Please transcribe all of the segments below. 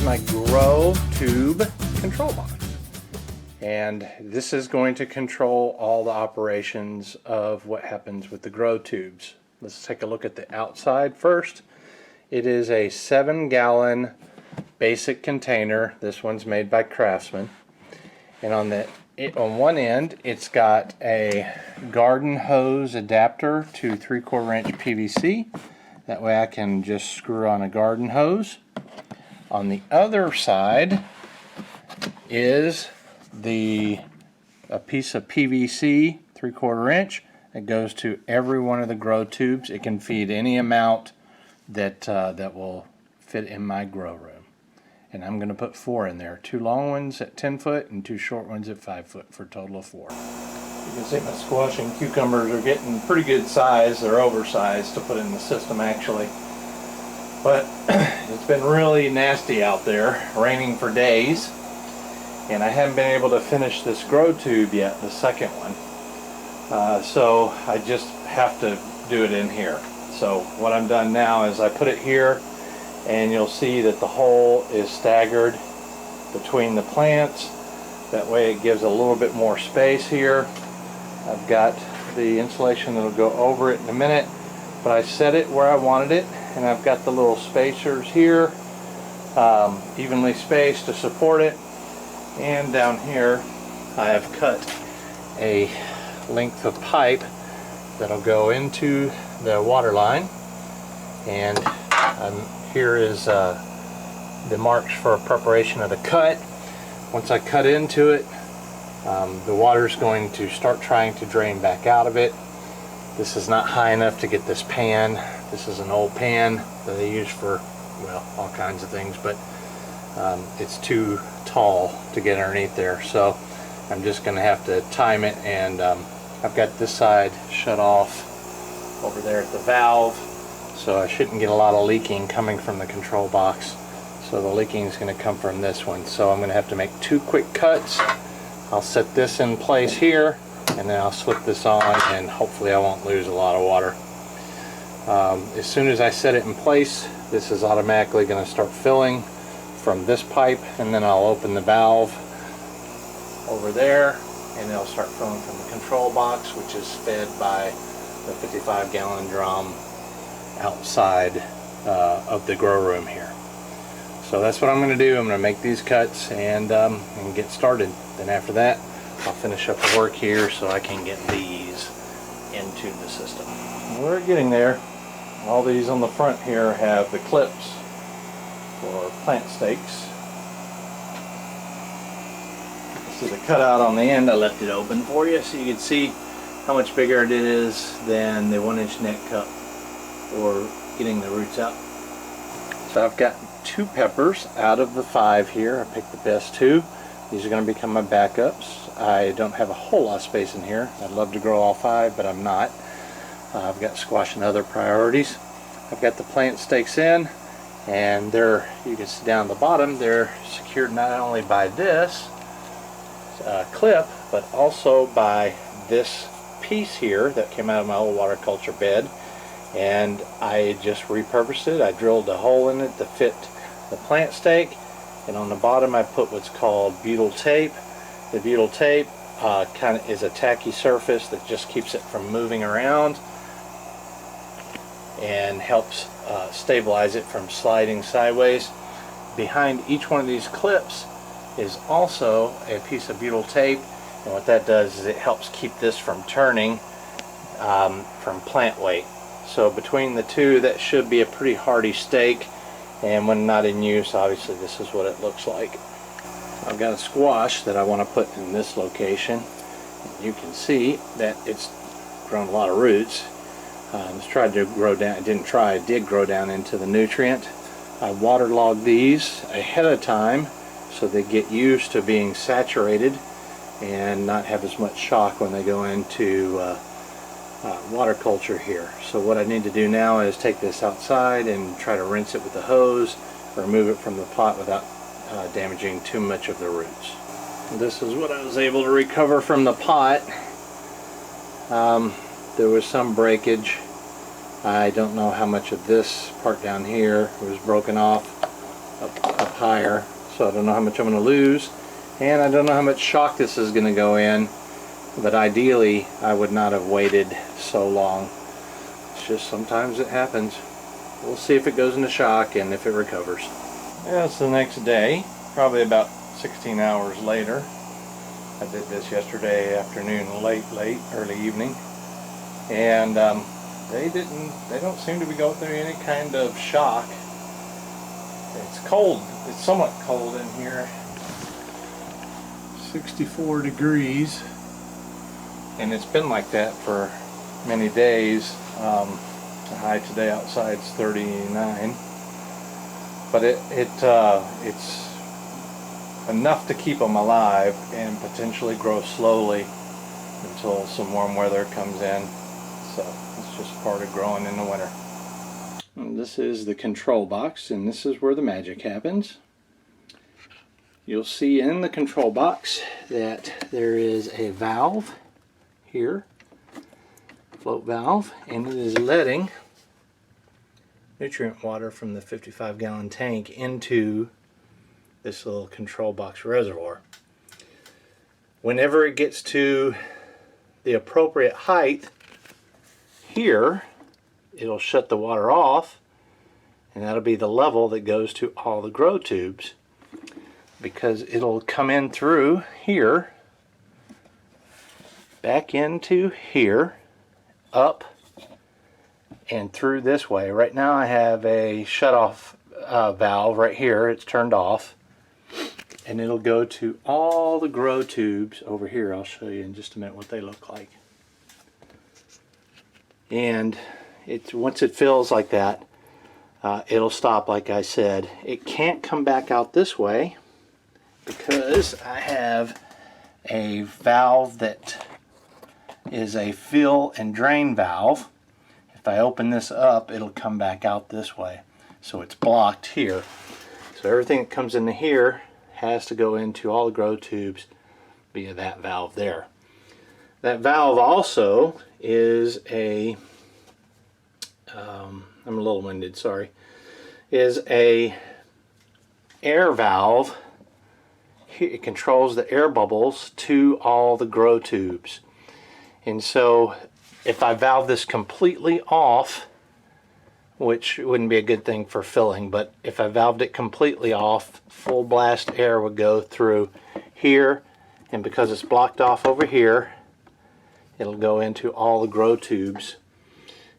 my grow tube control box. And this is going to control all the operations of what happens with the grow tubes. Let's take a look at the outside first. It is a 7-gallon basic container. This one's made by Craftsman. And on one end, it's got a garden hose adapter to 3/4 inch PVC. That way I can just screw on a garden hose. On the other side is a piece of PVC 3/4 inch that goes to every one of the grow tubes. It can feed any amount that will fit in my grow room. And I'm going to put 4 in there. 2 long ones at 10 foot and 2 short ones at 5 foot for a total of 4. You can see my squash and cucumbers are getting pretty good size. They're oversized to put in the system actually. But it's been really nasty out there, raining for days. And I haven't been able to finish this grow tube yet, the second one. So I just have to do it in here. So what I'm done now is I put it here, and you'll see that the hole is staggered between the plants. That way it gives a little bit more space here. I've got the insulation that'll go over it in a minute, but I set it where I wanted it, and I've got the little spacers here, evenly spaced to support it. And down here I have cut a length of pipe that'll go into the water line, and here is the marks for preparation of the cut. Once I cut into it, the water is going to start trying to drain back out of it. This is not high enough to get this pan. This is an old pan that they use for, well, all kinds of things, but it's too tall to get underneath there. So I'm just going to have to time it, and I've got this side shut off over there at the valve, so I shouldn't get a lot of leaking coming from the control box. So the leaking is going to come from this one. So I'm going to have to make 2 quick cuts. I'll set this in place here, and then I'll slip this on, and hopefully I won't lose a lot of water. As soon as I set it in place, this is automatically going to start filling from this pipe, and then I'll open the valve over there, and it'll start filling from the control box, which is fed by the 55-gallon drum outside of the grow room here. So that's what I'm going to do. I'm going to make these cuts and get started. Then after that, I'll finish up the work here so I can get these into the system. We're getting there. All these on the front here have the clips for plant stakes. See the cutout on the end, I left it open for you so you can see how much bigger it is than the 1-inch net cup for getting the roots out. So I've got 2 peppers out of the 5 here. I picked the best 2. These are going to become my backups. I don't have a whole lot of space in here. I'd love to grow all 5, but I'm not. I've got squash and other priorities. I've got the plant stakes in, and they're, you can see down the bottom, they're secured not only by this clip, but also by this piece here that came out of my old water culture bed, and I just repurposed it. I drilled a hole in it to fit the plant stake, and on the bottom I put what's called butyl tape. The butyl tape kind of is a tacky surface that just keeps it from moving around and helps stabilize it from sliding sideways. Behind each one of these clips is also a piece of butyl tape, and what that does is it helps keep this from turning from plant weight. So between the 2, that should be a pretty hardy stake, and when not in use, obviously this is what it looks like. I've got a squash that I want to put in this location. You can see that it's grown a lot of roots. It's tried to grow down, it didn't try, it did grow down into the nutrient. I waterlogged these ahead of time so they get used to being saturated and not have as much shock when they go into water culture here. So what I need to do now is take this outside and try to rinse it with the hose, remove it from the pot without damaging too much of the roots. This is what I was able to recover from the pot. There was some breakage. I don't know how much of this part down here was broken off up higher, so I don't know how much I'm going to lose, and I don't know how much shock this is going to go in, but ideally I would not have waited so long. It's just sometimes it happens. We'll see if it goes into shock and if it recovers. Yeah, it's the next day, probably about 16 hours later. I did this yesterday afternoon, early evening, and they don't seem to be going through any kind of shock. It's cold. It's somewhat cold in here. 64 degrees, and it's been like that for many days. The high today outside is 39, but it's enough to keep them alive and potentially grow slowly until some warm weather comes in. So it's just part of growing in the winter. And this is the control box, and this is where the magic happens. You'll see in the control box that there is a valve here, float valve, and it is letting nutrient water from the 55-gallon tank into this little control box reservoir. Whenever it gets to the appropriate height here, it'll shut the water off, and that'll be the level that goes to all the grow tubes, because it'll come in through here, back into here, up, and through this way. Right now I have a shut-off valve right here. It's turned off, and it'll go to all the grow tubes over here. I'll show you in just a minute what they look like. And once it fills like that, it'll stop, like I said. It can't come back out this way because I have a valve that is a fill and drain valve. If I open this up, it'll come back out this way. So it's blocked here. So everything that comes into here has to go into all the grow tubes via that valve there. That valve also is a, I'm a little winded, sorry, is a air valve. It controls the air bubbles to all the grow tubes. And so if I valve this completely off, which wouldn't be a good thing for filling, but if I valved it completely off, full blast air would go through here, and because it's blocked off over here, it'll go into all the grow tubes,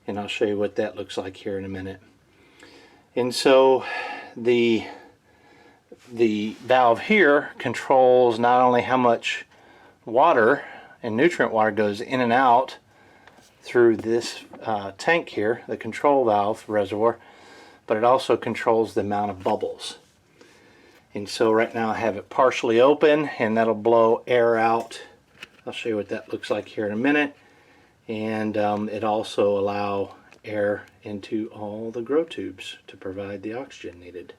and I'll show you what that looks like here in a minute. And so the valve here controls not only how much water and nutrient water goes in and out through this tank here, the control valve reservoir, but it also controls the amount of bubbles. And so right now I have it partially open, and that'll blow air out. I'll show you what that looks like here in a minute. And it also allow air into all the grow tubes to provide the oxygen needed.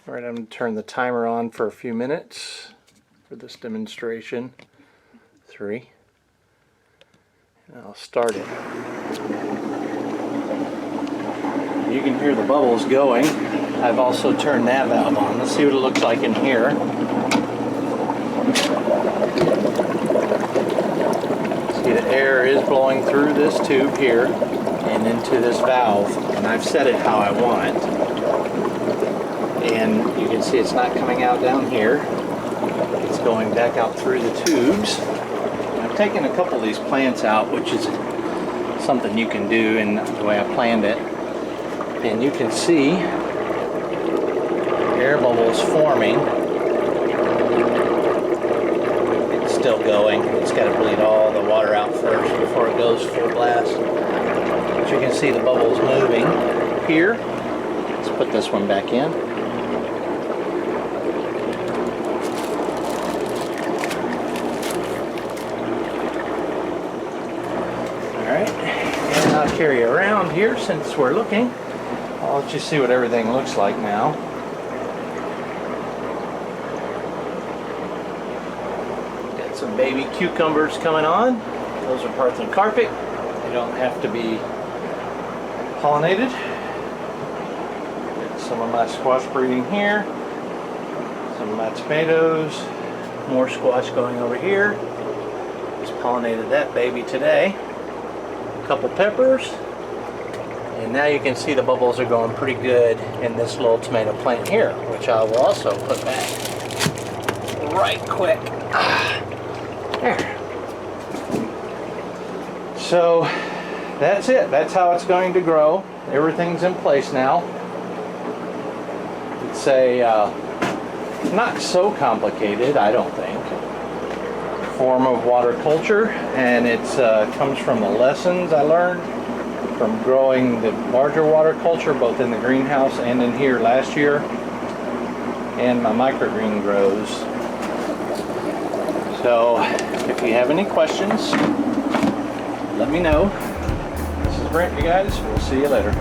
All right, I'm going to turn the timer on for a few minutes for this demonstration. 3. And I'll start it. You can hear the bubbles going. I've also turned that valve on. Let's see what it looks like in here. See, the air is blowing through this tube here and into this valve, and I've set it how I want. And you can see it's not coming out down here. It's going back out through the tubes. I've taken a couple of these plants out, which is something you can do in the way I planned it. And you can see air bubbles forming. It's still going. It's got to bleed all the water out first before it goes full blast. But you can see the bubbles moving here. Let's put this one back in. And I'll carry around here since we're looking. I'll let you see what everything looks like now. Got some baby cucumbers coming on. Those are parthenocarpic. They don't have to be pollinated. Got some of my squash breeding here. my tomatoes, more squash going over here. Just pollinated that baby today. A couple peppers. And now you can see the bubbles are going pretty good in this little tomato plant here, which I will also put back right quick. There. So that's it. That's how it's going to grow. Everything's in place now. It's a not so complicated, I don't think, form of water culture, and it comes from the lessons I learned from growing the larger water culture both in the greenhouse and in here last year, and my microgreen grows. So if you have any questions, let me know. This is Brent, you guys. We'll see you later.